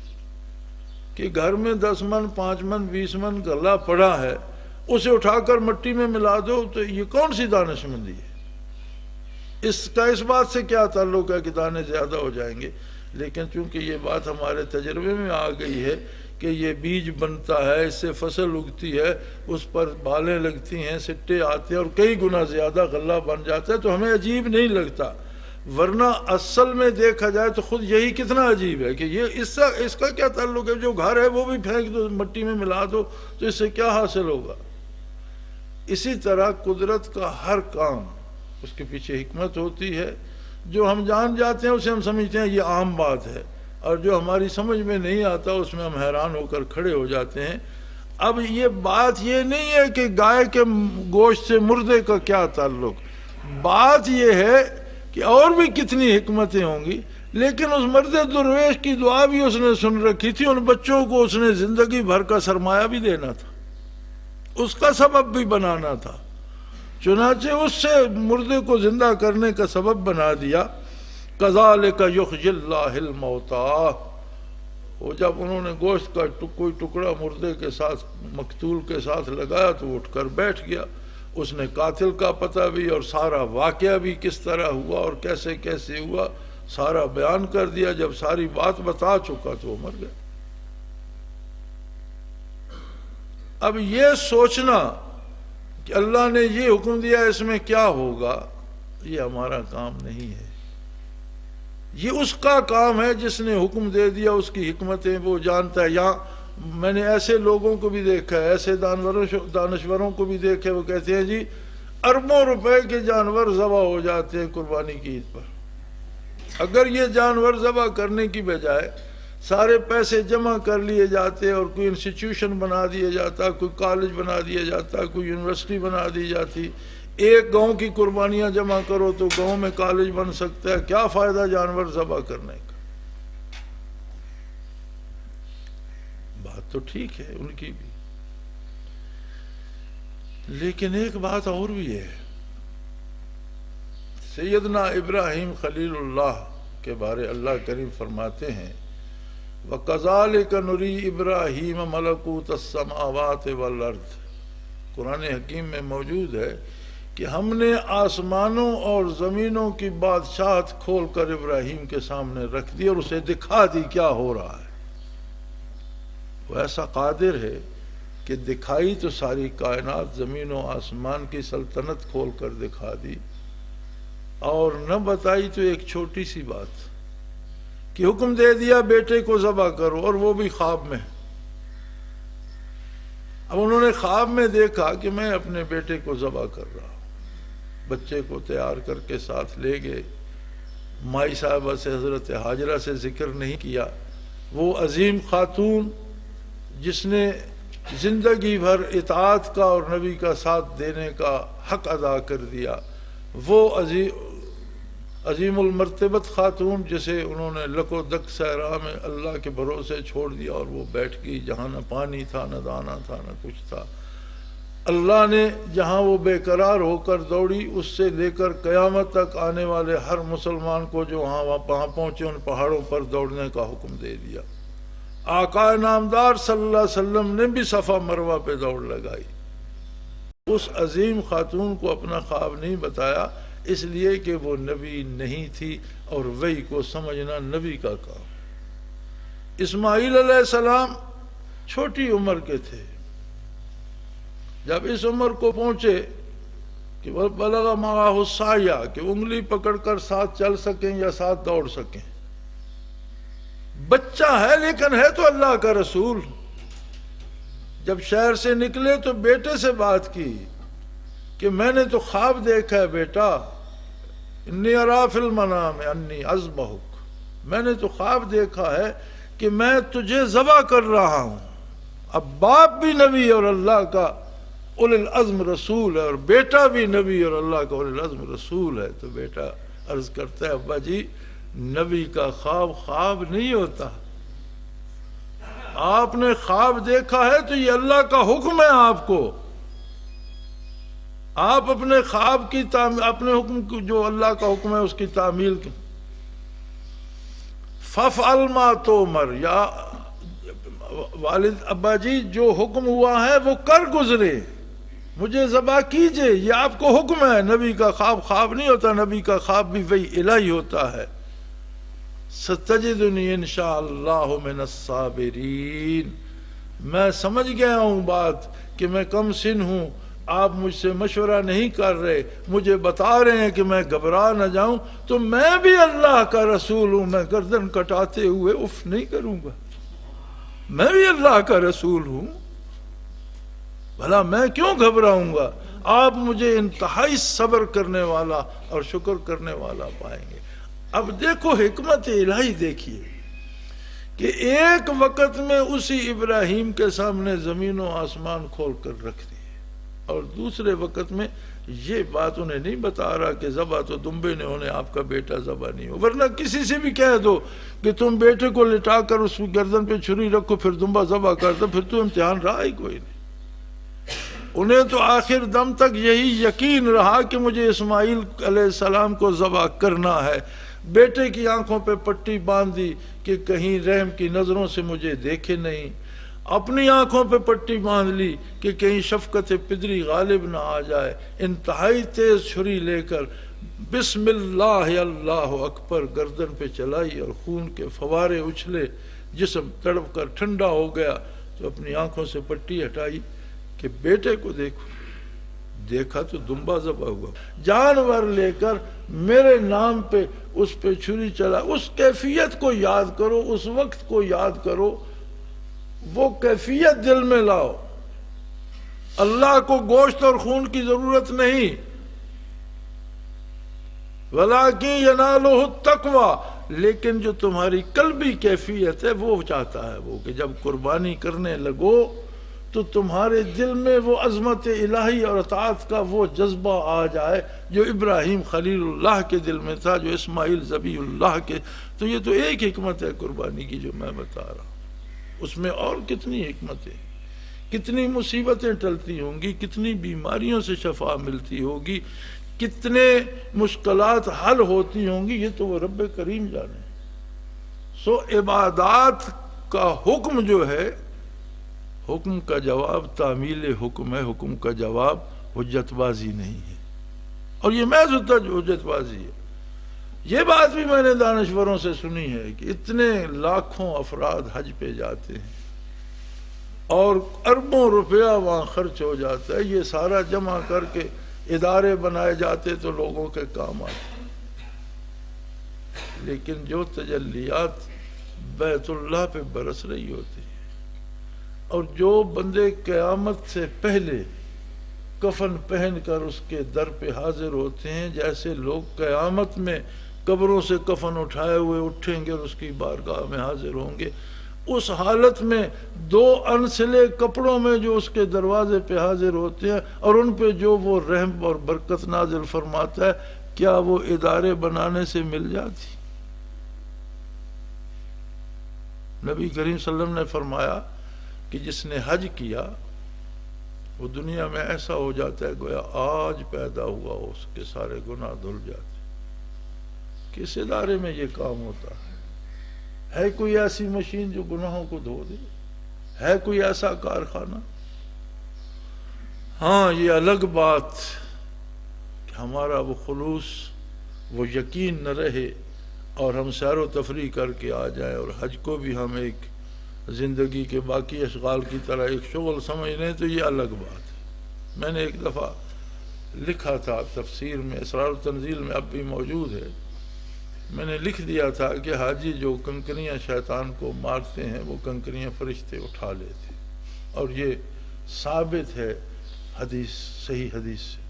Speaker 2: کہ گھر میں 10 من 5 من 20 من غلہ پڑا ہے، اسے اٹھا کر مٹی میں ملا دو، تو یہ کون سی دانش مندی ہے؟ اس کا اس بات سے کیا تعلق ہے کہ دانے زیادہ ہو جائیں گے؟ لیکن چونکہ یہ بات ہمارے تجربے میں آ گئی ہے کہ یہ بیج بنتا ہے، اس سے فصل اگتی ہے، اس پر بالیں لگتی ہیں، سٹے آتے ہیں اور کئی گنا زیادہ غلہ بن جاتا ہے، تو ہمیں عجیب نہیں لگتا۔ ورنہ اصل میں دیکھا جائے تو خود یہی کتنا عجیب ہے کہ یہ اس کا کیا تعلق ہے؟ جو گھر ہے وہ بھی پھینک دو، مٹی میں ملا دو، تو اس سے کیا حاصل ہوگا؟ اسی طرح قدرت کا ہر کام اس کے پیچھے حکمت ہوتی ہے، جو ہم جان جاتے ہیں اسے ہم سمجھتے ہیں یہ عام بات ہے، اور جو ہماری سمجھ میں نہیں آتا اس میں ہم حیران ہو کر کھڑے ہو جاتے ہیں۔ اب یہ بات یہ نہیں ہے کہ گائے کے گوشت سے مردے کا کیا تعلق، بات یہ ہے کہ اور بھی کتنی حکمتیں ہوں گی، لیکن اس مرد درویش کی دعا بھی اس نے سن رکھی تھی، ان بچوں کو اس نے زندگی بھر کا سرمایہ بھی دینا تھا، اس کا سبب بھی بنانا تھا، چنانچہ اس سے مردے کو زندہ کرنے کا سبب بنا دیا۔ کذالک یحیی اللہ الموتیٰ، وہ جب انہوں نے گوشت کا کوئی ٹکڑا مردے کے ساتھ مقتول کے ساتھ لگایا تو اٹھ کر بیٹھ گیا، اس نے قاتل کا پتہ بھی اور سارا واقعہ بھی کس طرح ہوا اور کیسے کیسے ہوا سارا بیان کر دیا۔ جب ساری بات بتا چکا تو وہ مر گیا۔ اب یہ سوچنا کہ اللہ نے یہ حکم دیا اس میں کیا ہوگا، یہ ہمارا کام نہیں ہے، یہ اس کا کام ہے جس نے حکم دے دیا، اس کی حکمتیں وہ جانتا ہے۔ یہاں میں نے ایسے لوگوں کو بھی دیکھا ہے، ایسے دانشوروں کو بھی دیکھا ہے، وہ کہتے ہیں جی اربوں روپے کے جانور ذبح ہو جاتے ہیں قربانی کی عید پر، اگر یہ جانور ذبح کرنے کی بجائے سارے پیسے جمع کر لیے جاتے اور کوئی انسٹیٹیوشن بنا دیا جاتا، کوئی کالج بنا دیا جاتا، کوئی یونیورسٹی بنا دی جاتی، ایک گاؤں کی قربانیاں جمع کرو تو گاؤں میں کالج بن سکتا ہے، کیا فائدہ جانور ذبح کرنے کا؟ بات تو ٹھیک ہے ان کی بھی، لیکن ایک بات اور بھی ہے۔ سیدنا ابراہیم خلیل اللہ کے بارے اللہ کریم فرماتے ہیں وَكَذَلِكَ نُرِي إِبْرَاهِيمَ مَلَكُوتَ السَّمَاوَاتِ وَالْأَرْضِ، قرآن حکیم میں موجود ہے کہ ہم نے آسمانوں اور زمینوں کی بادشاہت کھول کر ابراہیم کے سامنے رکھ دی اور اسے دکھا دی کیا ہو رہا ہے۔ وہ ایسا قادر ہے کہ دکھائی تو ساری کائنات زمین و آسمان کی سلطنت کھول کر دکھا دی، اور نہ بتائی تو ایک چھوٹی سی بات کہ حکم دے دیا بیٹے کو ذبح کرو، اور وہ بھی خواب میں۔ اب انہوں نے خواب میں دیکھا کہ میں اپنے بیٹے کو ذبح کر رہا ہوں، بچے کو تیار کر کے ساتھ لے گئے۔ مائی صاحبہ سے حضرت حاجرہ سے ذکر نہیں کیا، وہ عظیم خاتون جس نے زندگی بھر اطاعت کا اور نبی کا ساتھ دینے کا حق ادا کر دیا، وہ عظیم المرتبت خاتون جسے انہوں نے لک و دک صحرا میں اللہ کے بھروسے چھوڑ دیا، اور وہ بیٹھ گئی جہاں نہ پانی تھا نہ دانا تھا نہ کچھ تھا۔ اللہ نے جہاں وہ بے قرار ہو کر دوڑی، اس سے لے کر قیامت تک آنے والے ہر مسلمان کو جو وہاں پہنچے ان پہاڑوں پر دوڑنے کا حکم دے دیا۔ آقا نامدار صلی اللہ علیہ وسلم نے بھی صفا مروہ پہ دوڑ لگائی۔ اس عظیم خاتون کو اپنا خواب نہیں بتایا، اس لیے کہ وہ نبی نہیں تھی اور وحی کو سمجھنا نبی کا کام۔ اسماعیل علیہ السلام چھوٹی عمر کے تھے، جب اس عمر کو پہنچے کہ بلغ معہ السعی کہ انگلی پکڑ کر ساتھ چل سکیں یا ساتھ دوڑ سکیں، بچہ ہے لیکن ہے تو اللہ کا رسول۔ جب شہر سے نکلے تو بیٹے سے بات کی کہ میں نے تو خواب دیکھا ہے بیٹا، انی ارا فی المنام انی اذبحک، میں نے تو خواب دیکھا ہے کہ میں تجھے ذبح کر رہا ہوں۔ اب باپ بھی نبی اور اللہ کا اولی العزم رسول ہے، اور بیٹا بھی نبی اور اللہ کا اولی العزم رسول ہے، تو بیٹا عرض کرتا ہے ابا جی نبی کا خواب خواب نہیں ہوتا، آپ نے خواب دیکھا ہے تو یہ اللہ کا حکم ہے آپ کو، آپ اپنے خواب کی اپنے حکم کی جو اللہ کا حکم ہے اس کی تعمیل کی۔ فَافْعَلْ مَا تُؤْمَرْ، یا والد ابا جی جو حکم ہوا ہے وہ کر گزرے، مجھے ذبح کیجئے، یہ آپ کو حکم ہے۔ نبی کا خواب خواب نہیں ہوتا، نبی کا خواب بھی وحی الہی ہوتا ہے۔ سَتَجِدُنِي إِنْ شَاءَ اللَّهُ مِنَ الصَّابِرِينَ، میں سمجھ گیا ہوں بات کہ میں کم سن ہوں، آپ مجھ سے مشورہ نہیں کر رہے، مجھے بتا رہے ہیں کہ میں گھبرا نہ جاؤں، تو میں بھی اللہ کا رسول ہوں، میں گردن کٹاتے ہوئے اف نہیں کروں گا، میں بھی اللہ کا رسول ہوں، بھلا میں کیوں گھبراؤں گا؟ آپ مجھے انتہائی صبر کرنے والا اور شکر کرنے والا پائیں گے۔ اب دیکھو حکمت الہی دیکھیے کہ ایک وقت میں اسی ابراہیم کے سامنے زمین و آسمان کھول کر رکھ دی، اور دوسرے وقت میں یہ بات انہیں نہیں بتا رہا کہ ذبح تو دمبے نے ہونے، آپ کا بیٹا ذبح نہیں ہو، ورنہ کسی سے بھی کہہ دو کہ تم بیٹے کو لٹا کر اس گردن پہ چھری رکھو پھر دمبا ذبح کر دو، پھر تو امتحان رہا ہی کوئی نہیں۔ انہیں تو آخر دم تک یہی یقین رہا کہ مجھے اسماعیل علیہ السلام کو ذبح کرنا ہے۔ بیٹے کی آنکھوں پہ پٹی باندھ دی کہ کہیں رحم کی نظروں سے مجھے دیکھے نہیں، اپنی آنکھوں پہ پٹی باندھ لی کہ کہیں شفقت پدری غالب نہ آ جائے، انتہائی تیز چھری لے کر بسم اللہ اللہ اکبر گردن پہ چلائی اور خون کے فوارے اچھلے، جسم تڑپ کر ٹھنڈا ہو گیا، تو اپنی آنکھوں سے پٹی ہٹائی کہ بیٹے کو دیکھو، دیکھا تو دمبا ذبح ہوا، جانور لے کر میرے نام پہ اس پہ چھری چلا۔ اس کیفیت کو یاد کرو، اس وقت کو یاد کرو، وہ کیفیت دل میں لاؤ۔ اللہ کو گوشت اور خون کی ضرورت نہیں، وَلَٰكِن يَنَالُهُ التَّقْوَىٰ، لیکن جو تمہاری قلبی کیفیت ہے وہ چاہتا ہے وہ کہ جب قربانی کرنے لگو تو تمہارے دل میں وہ عظمت الہی اور اطاعت کا وہ جذبہ آ جائے جو ابراہیم خلیل اللہ کے دل میں تھا، جو اسماعیل ذبیح اللہ کے۔ تو یہ تو ایک حکمت ہے قربانی کی جو میں بتا رہا ہوں، اس میں اور کتنی حکمتیں، کتنی مصیبتیں ٹلتی ہوں گی، کتنی بیماریوں سے شفا ملتی ہوگی، کتنے مشکلات حل ہوتی ہوں گی، یہ تو وہ رب کریم جانے۔ سو عبادات کا حکم جو ہے، حکم کا جواب تعمیل حکم ہے، حکم کا جواب حجت بازی نہیں ہے، اور یہ محض حجت بازی ہے۔ یہ بات بھی میں نے دانشوروں سے سنی ہے کہ اتنے لاکھوں افراد حج پہ جاتے ہیں اور اربوں روپیہ وہاں خرچ ہو جاتا ہے، یہ سارا جمع کر کے ادارے بنائے جاتے تو لوگوں کے کام آتے، لیکن جو تجلیات بیت اللہ پہ برس رہی ہوتی ہیں، اور جو بندے قیامت سے پہلے کفن پہن کر اس کے در پہ حاضر ہوتے ہیں، جیسے لوگ قیامت میں قبروں سے کفن اٹھائے ہوئے اٹھیں گے اور اس کی بارگاہ میں حاضر ہوں گے، اس حالت میں دو انسلے کپڑوں میں جو اس کے دروازے پہ حاضر ہوتے ہیں اور ان پہ جو وہ رحم اور برکت نازل فرماتا ہے، کیا وہ ادارے بنانے سے مل جاتی؟ نبی کریم صلی اللہ علیہ وسلم نے فرمایا کہ جس نے حج کیا وہ دنیا میں ایسا ہو جاتا ہے گویا آج پیدا ہوا ہو، اس کے سارے گناہ دھل جاتے۔ کس ادارے میں یہ کام ہوتا ہے کوئی ایسی مشین جو گناہوں کو دھو دے؟ ہے کوئی ایسا کارخانہ؟ ہاں، یہ الگ بات کہ ہمارا وہ خلوص، وہ یقین نہ رہے اور ہم سیر و تفریح کر کے آ جائیں اور حج کو بھی ہم ایک زندگی کے باقی اشغال کی طرح ایک شغل سمجھ لیں، تو یہ الگ بات ہے۔ میں نے ایک دفعہ لکھا تھا تفسیر میں، اسرار التنزیل میں اب بھی موجود ہے، میں نے لکھ دیا تھا کہ حاجی جو کنکریاں شیطان کو مارتے ہیں وہ کنکریاں فرشتے اٹھا لیتے، اور یہ ثابت ہے حدیث، صحیح حدیث سے۔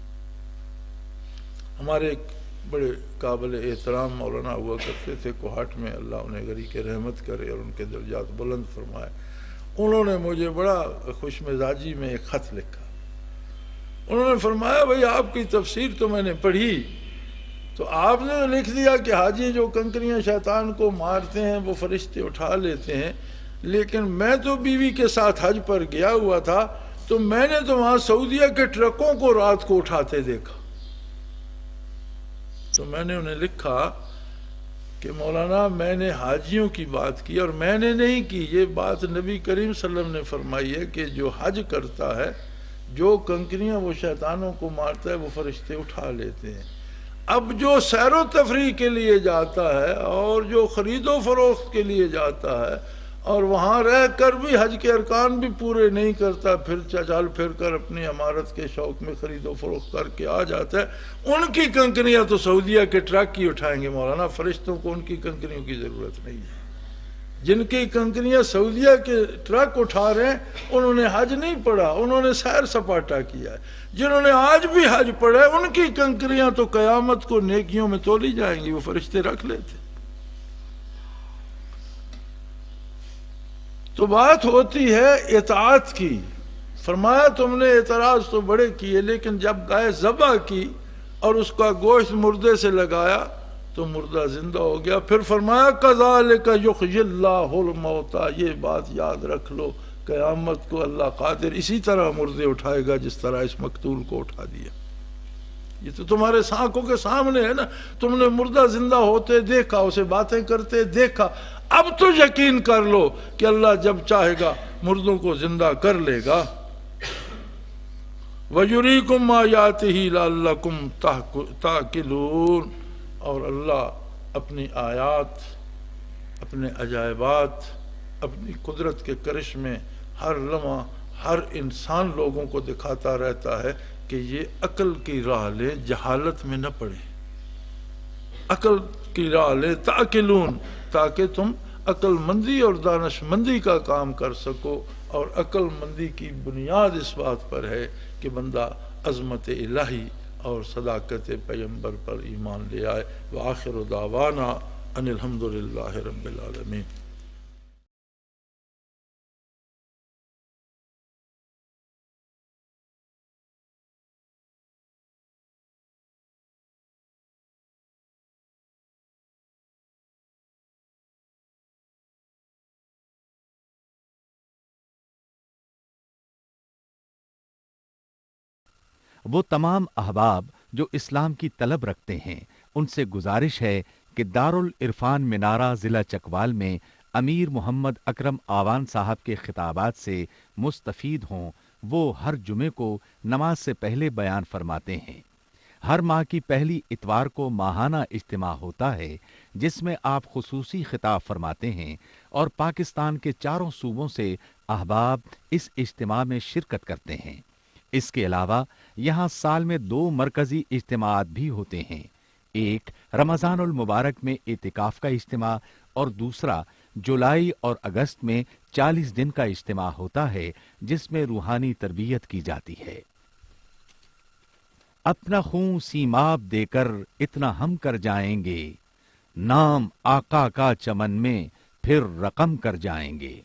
Speaker 2: ہمارے ایک بڑے قابل احترام مولانا ہوا کرتے تھے کوہاٹ میں، اللہ انہیں غریق رحمت کرے اور ان کے درجات بلند فرمائے۔ انہوں نے مجھے بڑا خوش مزاجی میں ایک خط لکھا۔ انہوں نے فرمایا بھئی آپ کی تفسیر تو میں نے پڑھی، تو آپ نے لکھ دیا کہ حاجی جو کنکریاں شیطان کو مارتے ہیں وہ فرشتے اٹھا لیتے ہیں، لیکن میں تو بیوی کے ساتھ حج پر گیا ہوا تھا، تو میں نے تو وہاں سعودیہ کے ٹرکوں کو رات کو اٹھاتے دیکھا۔ تو میں نے انہیں لکھا کہ مولانا میں نے حاجیوں کی بات کی، اور میں نے نہیں کی، یہ بات نبی کریم صلی اللہ علیہ وسلم نے فرمائی ہے کہ جو حج کرتا ہے، جو کنکریاں وہ شیطانوں کو مارتا ہے وہ فرشتے اٹھا لیتے ہیں۔ اب جو سیر و تفریح کے لیے جاتا ہے اور جو خرید و فروخت کے لیے جاتا ہے اور وہاں رہ کر بھی حج کے ارکان بھی پورے نہیں کرتا، پھر چل پھر کر اپنی عمارت کے شوق میں خرید و فروخت کر کے آ جاتا ہے، ان کی کنکریاں تو سعودیہ کے ٹرک ہی اٹھائیں گے مولانا، فرشتوں کو ان کی کنکریوں کی ضرورت نہیں ہے۔ جن کی کنکریاں سعودیہ کے ٹرک اٹھا رہے ہیں انہوں نے حج نہیں پڑھا، انہوں نے سیر سپاٹا کیا ہے۔ جنہوں نے آج بھی حج پڑھا ہے ان کی کنکریاں تو قیامت کو نیکیوں میں تولی جائیں گی، وہ فرشتے رکھ لیتے۔ تو بات ہوتی ہے اطاعت کی۔ فرمایا تم نے اعتراض تو بڑے کیے، لیکن جب گائے ذبح کی اور اس کا گوشت مردے سے لگایا تو مردہ زندہ ہو گیا۔ پھر فرمایا کذالک یحیی اللہ الموتیٰ، یہ بات یاد رکھ لو، قیامت کو اللہ قادر اسی طرح مردے اٹھائے گا جس طرح اس مقتول کو اٹھا دیا۔ یہ تو تمہارے آنکھوں کے سامنے ہے نا، تم نے مردہ زندہ ہوتے دیکھا، اسے باتیں کرتے دیکھا، اب تو یقین کر لو کہ اللہ جب چاہے گا مردوں کو زندہ کر لے گا۔ وَيُرِيكُمْ آيَاتِهِ لَعَلَّكُمْ تَعْقِلُونَ، اور اللہ اپنی آیات، اپنے عجائبات، اپنی قدرت کے کرش میں ہر لمحہ ہر انسان لوگوں کو دکھاتا رہتا ہے کہ یہ عقل کی راہ لے، جہالت میں نہ پڑے، عقل کی راہ لے، تعقلون، تاکہ تم عقل مندی اور دانش مندی کا کام کر سکو۔ اور عقل مندی کی بنیاد اس بات پر ہے کہ بندہ عظمت الہی اور صداقت پیغمبر پر ایمان لے آئے۔ وآخر دعوانا ان الحمدللہ رب العالمین۔
Speaker 1: وہ تمام احباب جو اسلام کی طلب رکھتے ہیں ان سے گزارش ہے کہ دارالعرفان منارہ ضلع چکوال میں امیر محمد اکرم آوان صاحب کے خطابات سے مستفید ہوں۔ وہ ہر جمعے کو نماز سے پہلے بیان فرماتے ہیں۔ ہر ماہ کی پہلی اتوار کو ماہانہ اجتماع ہوتا ہے جس میں آپ خصوصی خطاب فرماتے ہیں، اور پاکستان کے چاروں صوبوں سے احباب اس اجتماع میں شرکت کرتے ہیں۔ اس کے علاوہ یہاں سال میں 2 مرکزی اجتماعات بھی ہوتے ہیں، ایک رمضان المبارک میں اعتکاف کا اجتماع اور دوسرا جولائی اور اگست میں 40 دن کا اجتماع ہوتا ہے جس میں روحانی تربیت کی جاتی ہے۔ اپنا خون سیماب دے کر اتنا ہم کر جائیں گے، نام آقا کا چمن میں پھر رقم کر جائیں گے۔